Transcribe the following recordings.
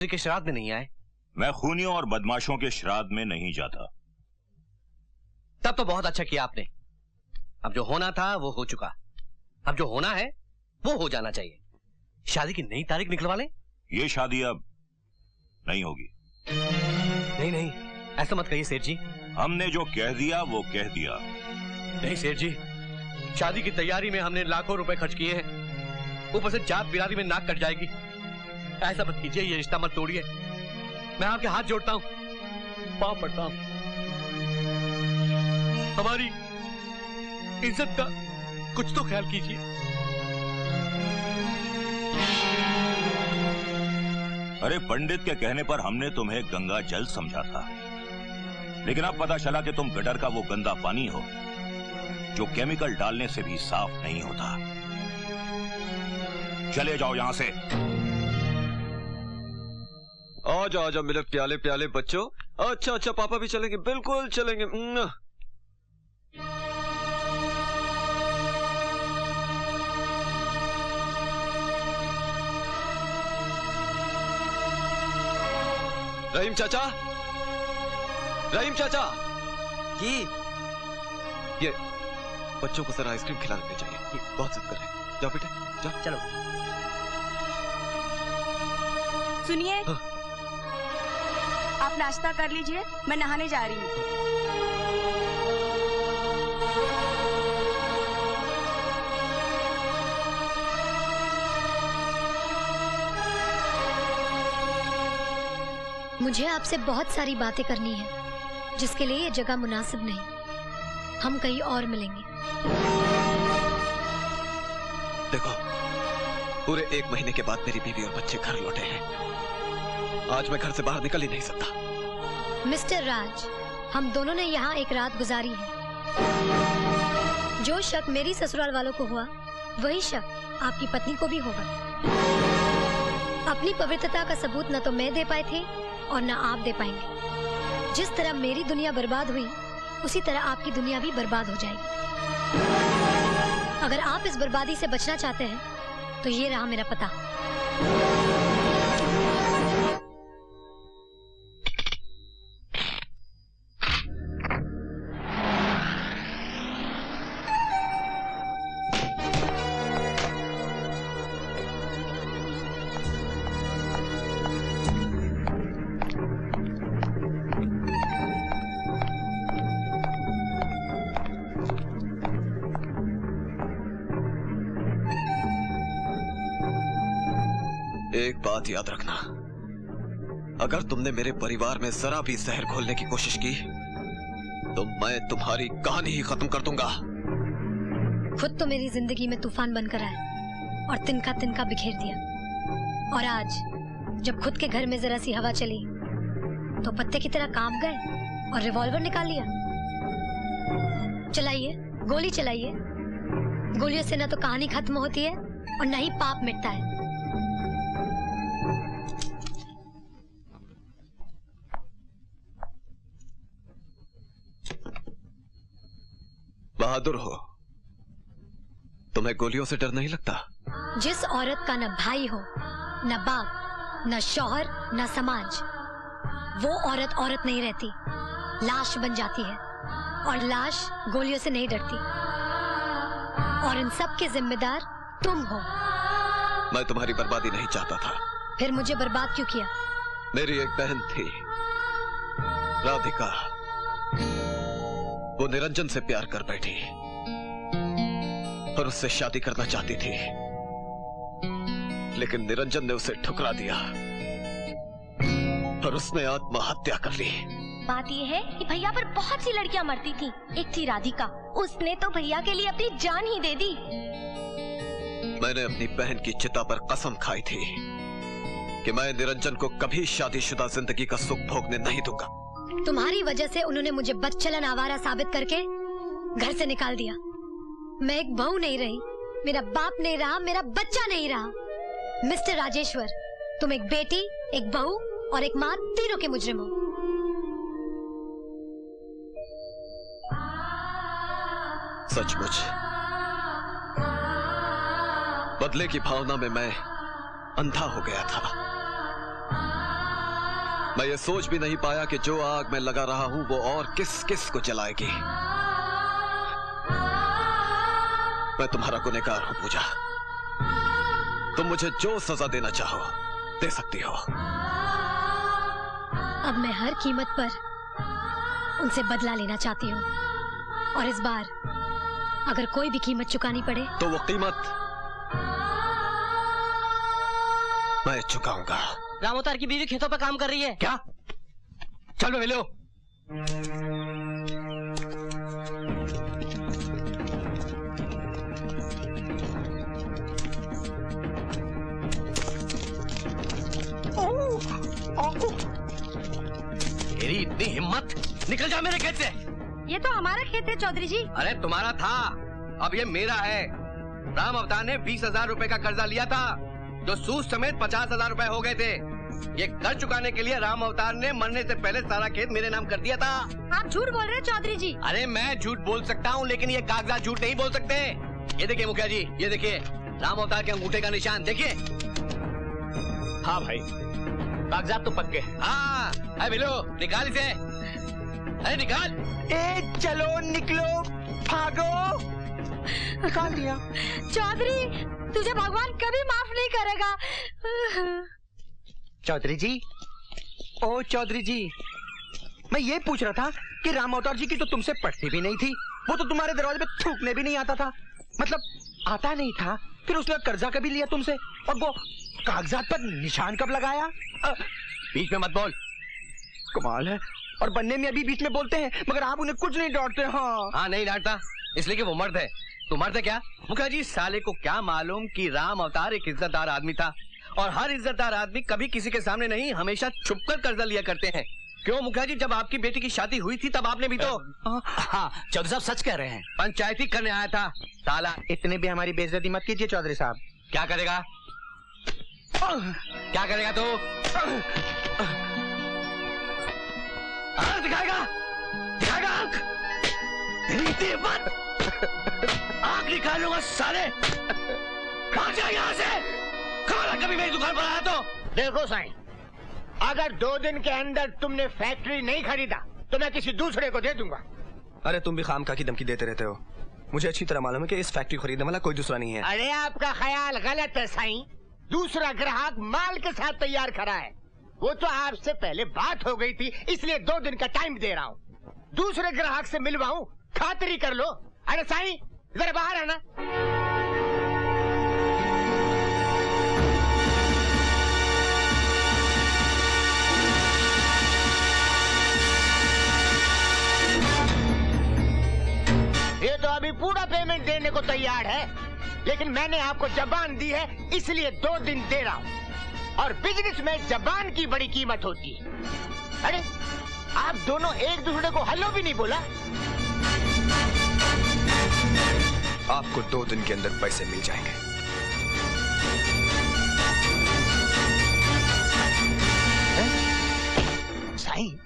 के श्राद्ध में नहीं आए? मैं खूनियों और बदमाशों के श्राद्ध में नहीं जाता। तब तो बहुत अच्छा किया आपने। अब जो होना था वो हो चुका, अब जो होना है वो हो जाना चाहिए। शादी की नई तारीख निकलवा लें। ये शादी अब नहीं होगी। नहीं नहीं, ऐसा मत कहिए सेठ जी। हमने जो कह दिया वो कह दिया। नहीं सेठ जी, शादी की तैयारी में हमने लाखों रुपए खर्च किए हैं, ऊपर से जात बिरादरी में नाक कट जाएगी। ऐसा मत कीजिए, ये रिश्ता मत तोड़िए। मैं आपके हाथ जोड़ता हूं, पांव पड़ता हूं। हमारी इज्जत का कुछ तो ख्याल कीजिए। अरे पंडित के कहने पर हमने तुम्हें गंगा जल समझा था, लेकिन अब पता चला कि तुम गटर का वो गंदा पानी हो जो केमिकल डालने से भी साफ नहीं होता। चले जाओ यहां से। आजा आजा मेरे प्याले प्याले बच्चों। अच्छा अच्छा, पापा भी चलेंगे, बिल्कुल चलेंगे। रहीम चाचा, रहीम चाचा जी, ये बच्चों को जरा आइसक्रीम खिला देनी चाहिए, बहुत जिद कर रहे हैं। जाओ बेटे जाओ। चलो। सुनिए, हाँ। आप नाश्ता कर लीजिए, मैं नहाने जा रही हूँ। मुझे आपसे बहुत सारी बातें करनी है, जिसके लिए ये जगह मुनासिब नहीं। हम कहीं और मिलेंगे। देखो, पूरे 1 महीने के बाद मेरी बीवी और बच्चे घर लौटे हैं। आज मैं घर से बाहर निकल ही नहीं सकता। मिस्टर राज, हम दोनों ने यहाँ एक रात गुजारी है। जो शक मेरी ससुराल वालों को हुआ, वही शक आपकी पत्नी को भी होगा। अपनी पवित्रता का सबूत न तो मैं दे पाए थे और न आप दे पाएंगे। जिस तरह मेरी दुनिया बर्बाद हुई, उसी तरह आपकी दुनिया भी बर्बाद हो जाएगी। अगर आप इस बर्बादी से बचना चाहते हैं, तो ये रहा मेरा पता। एक बात याद रखना, अगर तुमने मेरे परिवार में जरा भी जहर घोलने की कोशिश की तो मैं तुम्हारी कहानी ही खत्म कर दूंगा। खुद तो मेरी जिंदगी में तूफान बनकर आए और तिनका तिनका बिखेर दिया, और आज जब खुद के घर में जरा सी हवा चली तो पत्ते की तरह कांप गए और रिवॉल्वर निकाल लिया। चलाइए, गोली चलाइए। गोलियों से न तो कहानी खत्म होती है और न ही पाप मिटता है। बहादुर हो, तुम्हें गोलियों से डर नहीं लगता? जिस औरत का न भाई हो, न बाप, न शौहर, न समाज, वो औरत औरत नहीं रहती, लाश बन जाती है। और लाश गोलियों से नहीं डरती। और इन सब के जिम्मेदार तुम हो। मैं तुम्हारी बर्बादी नहीं चाहता था। फिर मुझे बर्बाद क्यों किया? मेरी एक बहन थी, राधिका। वो निरंजन से प्यार कर बैठी और उससे शादी करना चाहती थी, लेकिन निरंजन ने उसे ठुकरा दिया और उसने आत्महत्या कर ली। बात यह है कि भैया पर बहुत सी लड़कियां मरती थीं। एक थी राधिका, उसने तो भैया के लिए अपनी जान ही दे दी। मैंने अपनी बहन की चिता पर कसम खाई थी कि मैं निरंजन को कभी शादीशुदा जिंदगी का सुख भोगने नहीं दूंगा। तुम्हारी वजह से उन्होंने मुझे बदचलन आवारा साबित करके घर से निकाल दिया। मैं एक बहू नहीं रही, मेरा बाप नहीं रहा, मेरा बच्चा नहीं रहा। मिस्टर राजेश्वर, तुम एक बेटी, एक बहू और एक माँ, तीनों के मुजरिम हो। सचमुच बदले की भावना में मैं अंधा हो गया था। मैं ये सोच भी नहीं पाया कि जो आग मैं लगा रहा हूं वो और किस किस को जलाएगी। मैं तुम्हारा गुनहगार हूं पूजा। तुम मुझे जो सजा देना चाहो दे सकती हो। अब मैं हर कीमत पर उनसे बदला लेना चाहती हूँ, और इस बार अगर कोई भी कीमत चुकानी पड़े तो वो कीमत मैं चुकाऊंगा। रामोतार की बीवी खेतों पर काम कर रही है। क्या? चल मैं मिलो। तेरी इतनी हिम्मत, निकल जा मेरे खेत से। ये तो हमारा खेत है चौधरी जी। अरे तुम्हारा था, अब ये मेरा है। राम अवतार ने 20,000 रुपए का कर्जा लिया था, जो सूद समेत 50,000 रुपए हो गए थे। ये कर्ज चुकाने के लिए राम अवतार ने मरने से पहले सारा खेत मेरे नाम कर दिया था। आप झूठ बोल रहे हैं चौधरी जी। अरे मैं झूठ बोल सकता हूँ, लेकिन ये कागजात झूठ नहीं बोल सकते। ये देखिए मुखिया जी, ये देखिए राम अवतार के अंगूठे का निशान देखिए। हाँ भाई, कागजात तो पक्के। हाँ, अरे मिलो, निकाल इसे। अरे निकाल। चलो निकलो, भागो। निकाल दिया। चौधरी, तुझे भगवान कभी माफ नहीं करेगा। चौधरी जी, ओ चौधरी जी, मैं ये पूछ रहा था कि राम अवतार जी की तो तुमसे पटती भी नहीं थी, वो तो तुम्हारे दरवाजे पे थूकने भी नहीं आता था, मतलब आता नहीं था, फिर उसने कर्जा कभी लिया तुमसे, और वो कागजात पर निशान कब लगाया? बीच में मत बोल। कमाल है, और बनने में अभी बीच में बोलते हैं, मगर आप उन्हें कुछ नहीं डांटते। हाँ नहीं डांटता, इसलिए कि वो मर्द है। तू मर्द है क्या? मुखिया जी, साले को क्या मालूम कि राम अवतार एक इज्जतदार आदमी था, और हर इज्जतदार आदमी कभी किसी के सामने नहीं, हमेशा छुपकर कर्जा लिया करते हैं। क्यों मुखिया जी, जब आपकी बेटी की शादी हुई थी तब आपने भी तो। हाँ, चौधरी साहब सच कह रहे हैं। पंचायती करने आया था साला। इतने भी हमारी बेइज्जती मत कीजिए चौधरी साहब। क्या करेगा? क्या करेगा तू? दिखाएगा? दिखाएगा आंख? तेरी आंख निकालूंगा साले। भाग जा यहाँ से। कभी मेरी दुकान पर आया तो। देखो साईं, अगर 2 दिन के अंदर तुमने फैक्ट्री नहीं खरीदा तो मैं किसी दूसरे को दे दूंगा। अरे तुम भी खामखा की धमकी देते रहते हो। मुझे अच्छी तरह मालूम है कि इस फैक्ट्री खरीदने वाला कोई दूसरा नहीं है। अरे आपका ख्याल गलत है साईं, दूसरा ग्राहक माल के साथ तैयार खड़ा है। वो तो आपसे पहले बात हो गई थी, इसलिए 2 दिन का टाइम दे रहा हूँ। दूसरे ग्राहक से मिलवाऊं, खातिरी कर लो। अरे साईं, जरा बाहर आना। ये तो अभी पूरा पेमेंट देने को तैयार है, लेकिन मैंने आपको जबान दी है, इसलिए 2 दिन दे रहा हूँ। और बिजनेस में जबान की बड़ी कीमत होती है। अरे आप दोनों एक दूसरे को हेलो भी नहीं बोला। आपको 2 दिन के अंदर पैसे मिल जाएंगे। साईं,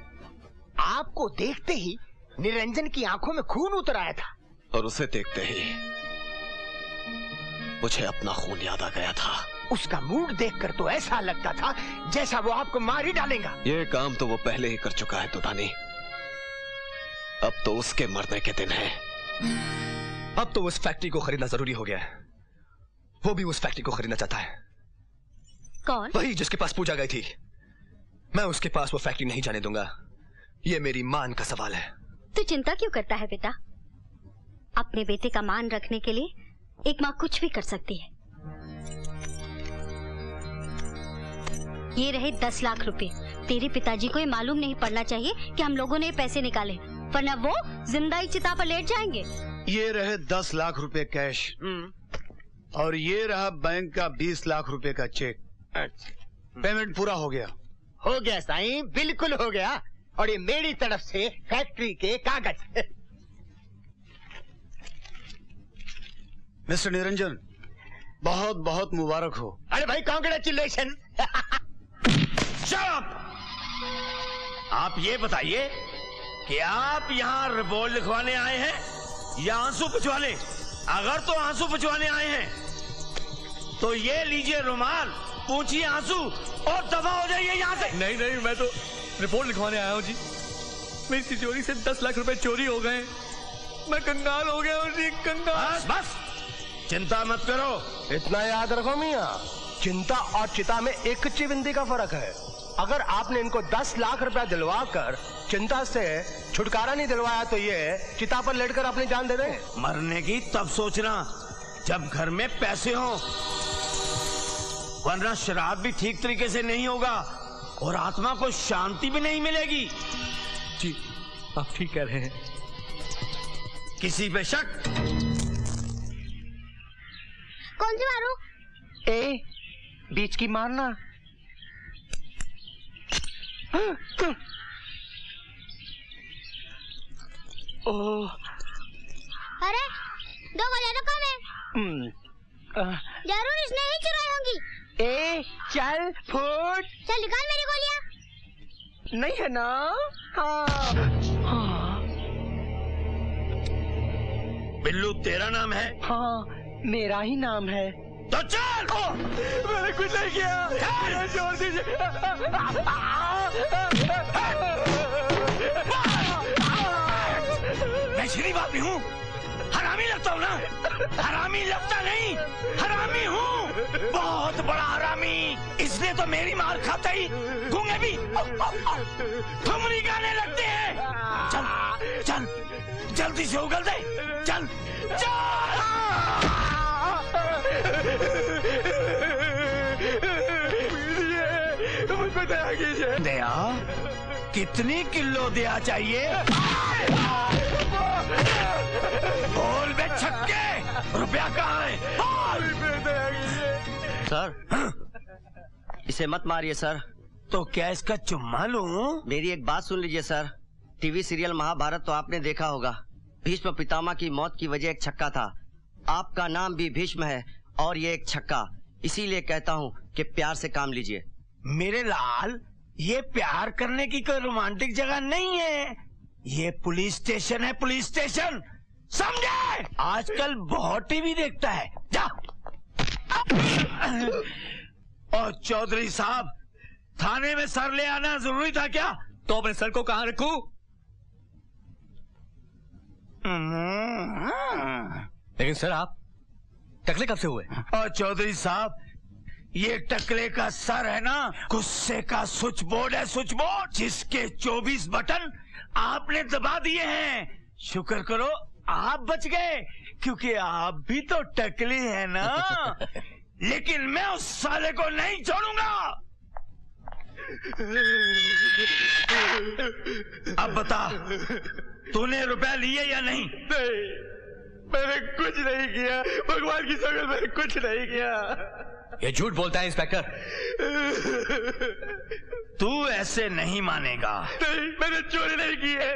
आपको देखते ही निरंजन की आंखों में खून उतर आया था, और उसे देखते ही मुझे अपना खून याद आ गया था। उसका मूड देखकर तो ऐसा लगता था जैसा वो आपको मार ही डालेगा। ये काम तो वो पहले ही कर चुका है दुदानी, अब तो उसके मरने के दिन है। अब तो उस फैक्ट्री को खरीदना जरूरी हो गया है। वो भी उस फैक्ट्री को खरीदना चाहता है। कौन? वही जिसके पास पूजा गई थी। मैं उसके पास वो फैक्ट्री नहीं जाने दूंगा। ये मेरी मान का सवाल है। तू चिंता क्यों करता है बेटा? अपने बेटे का मान रखने के लिए एक माँ कुछ भी कर सकती है। ये रहे 10 लाख रुपए। तेरे पिताजी को ये मालूम नहीं पड़ना चाहिए कि हम लोगों ने ये पैसे निकाले, वरना वो जिंदा ही चिता पर लेट जाएंगे। ये रहे 10 लाख रुपए कैश, और ये रहा बैंक का 20 लाख रुपए का चेक। पेमेंट पूरा हो गया। हो गया साईं, बिल्कुल हो गया। और ये मेरी तरफ से फैक्ट्री के कागज। मिस्टर निरंजन, बहुत बहुत मुबारक हो। अरे भाई, कांग्रेचुलेशन। आप ये बताइए कि आप यहाँ रिपोर्ट लिखवाने आए हैं या आंसू पुछवाने? अगर तो आंसू पुछवाने आए हैं तो ये लीजिए रुमाल पोंछिए आंसू और दफा हो जाइए यहाँ से। नहीं नहीं, मैं तो रिपोर्ट लिखवाने आया हूँ जी। मेरी तिजोरी से 10 लाख रुपए चोरी हो गए। मैं कंगाल हो गया हूँ जी, कंगाल। बस बस, चिंता मत करो। इतना याद रखो मियाँ, चिंता और चिता में एक चिविंदी का फर्क है। अगर आपने इनको 10 लाख रुपया दिलवा कर चिंता से छुटकारा नहीं दिलवाया तो ये चिता पर लेटकर अपनी जान दे देंगे। मरने की तब सोचना जब घर में पैसे हो, वरना शराब भी ठीक तरीके से नहीं होगा और आत्मा को शांति भी नहीं मिलेगी। जी आप ठीक कह रहे हैं। किसी पे शक? कौन सी मारूं? ए बीच की मारना। ओह, अरे 2 गोलियां तो कम है। जरूर इसने ही चुराई होंगी। ए चल फुट। चल निकाल मेरी गोलियां। नहीं है ना? हाँ। बिल्लू तेरा नाम है? हाँ मेरा ही नाम है। तो चल। मैंने कुछ नहीं किया, छोड़ दीजिए। मैं शरीफ आदमी हूँ, हरामी लगता हूँ ना? हरामी लगता नहीं, हरामी हूँ, बहुत बड़ा हरामी। इसलिए तो मेरी मार खाता ही गूंगे भी ठुमरी गाने लगते हैं। चल चल जल्दी से उगल दे, चल चल। मुझको दया कीजिए। दया? कितनी किलो दया चाहिए? बोल बे छक्के, रुपया कहाँ है? सर इसे मत मारिए सर। तो क्या इसका चुम्मा लूं? मेरी एक बात सुन लीजिए सर। टीवी सीरियल महाभारत तो आपने देखा होगा। भीष्म पितामह की मौत की वजह एक छक्का था। आपका नाम भी भीष्म है और ये एक छक्का। इसीलिए कहता हूँ कि प्यार से काम लीजिए। मेरे लाल, ये प्यार करने की कोई रोमांटिक जगह नहीं है। ये पुलिस स्टेशन है, पुलिस स्टेशन, समझे? आजकल बहुत टीवी देखता है। जा। और चौधरी साहब, थाने में सर ले आना जरूरी था क्या? तो अपने सर को कहाँ रखूं? लेकिन सर आप टकले कब से हुए? और चौधरी साहब, ये टकले का सर है ना, गुस्से का स्विच बोर्ड है, स्विच बोर्ड, जिसके 24 बटन आपने दबा दिए हैं। शुक्र करो आप बच गए, क्योंकि आप भी तो टकले हैं ना। लेकिन मैं उस साले को नहीं छोड़ूंगा। अब बता, तूने रुपया लिए या नहीं? नहीं, मैंने कुछ नहीं किया। भगवान की सौगंध, मैंने कुछ नहीं किया। ये झूठ बोलता है इंस्पेक्टर। तू ऐसे नहीं मानेगा। नहीं, मैंने चोरी नहीं की है।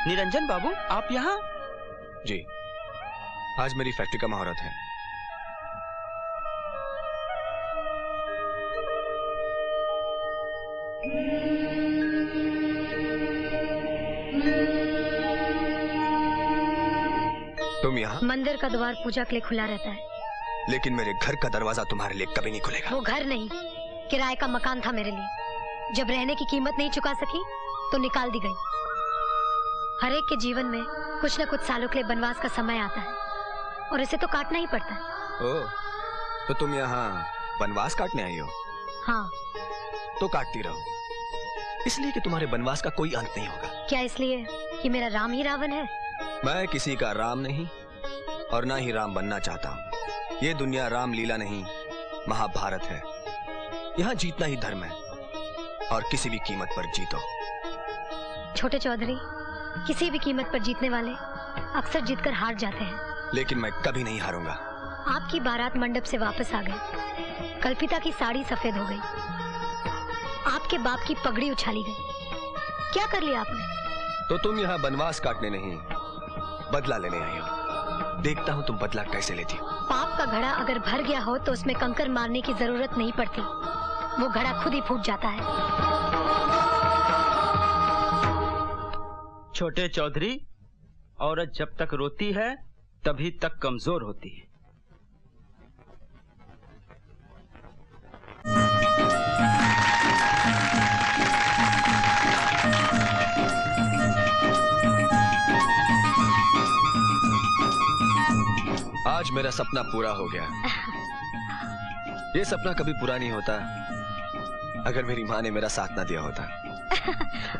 निरंजन बाबू, आप यहाँ? जी, आज मेरी फैक्ट्री का मुहूर्त है। तुम यहाँ? मंदिर का द्वार पूजा के लिए खुला रहता है, लेकिन मेरे घर का दरवाजा तुम्हारे लिए कभी नहीं खुलेगा। वो घर नहीं, किराए का मकान था मेरे लिए। जब रहने की कीमत नहीं चुका सकी तो निकाल दी गई। हर एक के जीवन में कुछ न कुछ सालों के लिए बनवास का समय आता है और इसे तो काटना ही पड़ता है। ओह, तो तुम यहाँ बनवास काटने आई हो? हाँ। तो काटती रहो, इसलिए कि तुम्हारे बनवास का कोई अंत नहीं होगा। क्या इसलिए कि मेरा राम ही रावण है? मैं किसी का राम नहीं और ना ही राम बनना चाहता हूँ। ये दुनिया राम लीला नहीं, महाभारत है। यहाँ जीतना ही धर्म है और किसी भी कीमत पर जीतो। छोटे चौधरी, किसी भी कीमत पर जीतने वाले अक्सर जीतकर हार जाते हैं। लेकिन मैं कभी नहीं हारूंगा। आपकी बारात मंडप से वापस आ गई। कल्पिता की साड़ी सफेद हो गई। आपके बाप की पगड़ी उछाली गई। क्या कर लिया आपने? तो तुम यहाँ बनवास काटने नहीं, बदला लेने आई हो। देखता हूँ तुम बदला कैसे लेती हो। पाप का घड़ा अगर भर गया हो तो उसमें कंकर मारने की जरूरत नहीं पड़ती, वो घड़ा खुद ही फूट जाता है। छोटे चौधरी, औरत जब तक रोती है तभी तक कमजोर होती है। आज मेरा सपना पूरा हो गया। ये सपना कभी पूरा नहीं होता अगर मेरी माँ ने मेरा साथ ना दिया होता।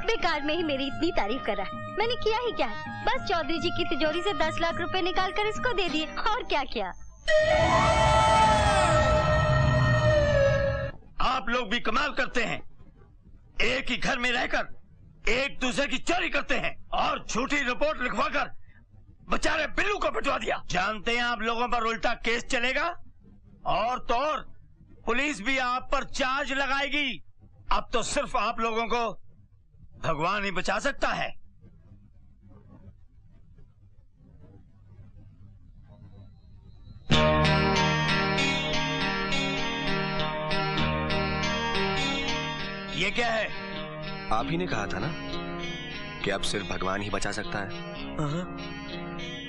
बेकार में ही मेरी इतनी तारीफ कर रहा है। मैंने किया ही क्या है? बस चौधरी जी की तिजोरी से 10 लाख रुपए निकाल कर इसको दे दिए, और क्या किया। आप लोग भी कमाल करते हैं। एक ही घर में रहकर एक दूसरे की चोरी करते हैं और झूठी रिपोर्ट लिखवाकर बेचारे बिल्लू को पिटवा दिया। जानते हैं आप लोगों पर उल्टा केस चलेगा और तो और पुलिस भी आप पर चार्ज लगाएगी। अब तो सिर्फ आप लोगों को भगवान ही बचा सकता है। ये क्या है? आप ही ने कहा था ना कि अब सिर्फ भगवान ही बचा सकता है।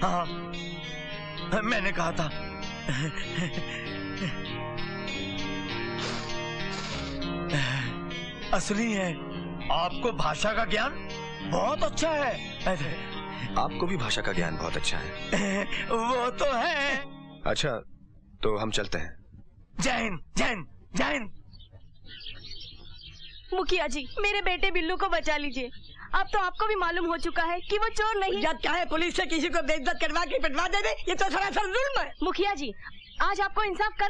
हाँ, मैंने कहा था। असली है। आपको भाषा का ज्ञान बहुत अच्छा है। आपको भी भाषा का ज्ञान बहुत अच्छा है। वो तो है। अच्छा, तो हम चलते हैं। जय हिंद, जय हिंद, जय हिंद। मुखिया जी, मेरे बेटे बिल्लू को बचा लीजिए। अब तो आपको भी मालूम हो चुका है कि वो चोर नहीं। जब चाहे पुलिस से किसी को बेइज्जत करवा के पिटवा दे, ये तो सरासर जुल्म है। मुखिया जी, आज आपको इंसाफ कर